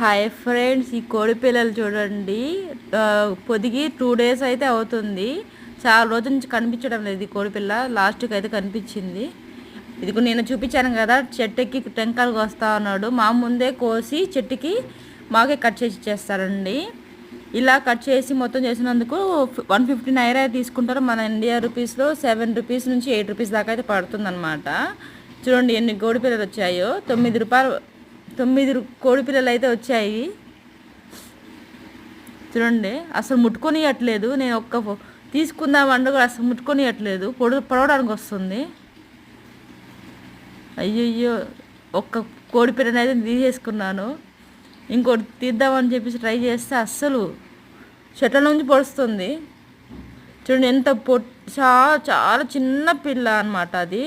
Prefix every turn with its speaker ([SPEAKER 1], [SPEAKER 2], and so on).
[SPEAKER 1] Hi friends, ఈ కోడి పిల్లలు చూడండి. పొదిగి 2 days అయితే అవుతుంది. చాలా రోజుల నుంచి కనిపించడం లేదు ఈ కోడి పిల్ల. లాస్ట్కి అయితే కనిపించింది. ఇది నేను చూపించాను కదా, చెట్టుకి టెంకాయలు కోస్తా ఉన్నాడు. మా ముందే కోసి చెట్టుకి మాకే కట్ చేసి ఇచ్చేస్తారండి. ఇలా కట్ చేసి మొత్తం చేసినందుకు 150 naira తీసుకుంటారు. మన ఇండియా రూపీస్లో 7 rupees నుంచి 8 rupees దాకా అయితే పడుతుందన్నమాట. చూడండి ఎన్ని కోడి పిల్లలు వచ్చాయో. 9 రూపాయలు 9 కోడి పిల్లలు అయితే వచ్చాయి. చూడండి, అసలు ముట్టుకొనియట్లేదు. నేను తీసుకుందామంటే కూడా అసలు ముట్టుకొనియట్లేదు. పొడవడానికి వస్తుంది. అయ్యయ్యో, ఒక్క కోడి పిల్లని అయితే తీసేసుకున్నాను. ఇంకోటి తీద్దామని చెప్పేసి ట్రై చేస్తే అస్సలు చెట్ల నుంచి పొడుస్తుంది. చూడండి ఎంత చాలా చాలా చిన్న పిల్ల అనమాట అది.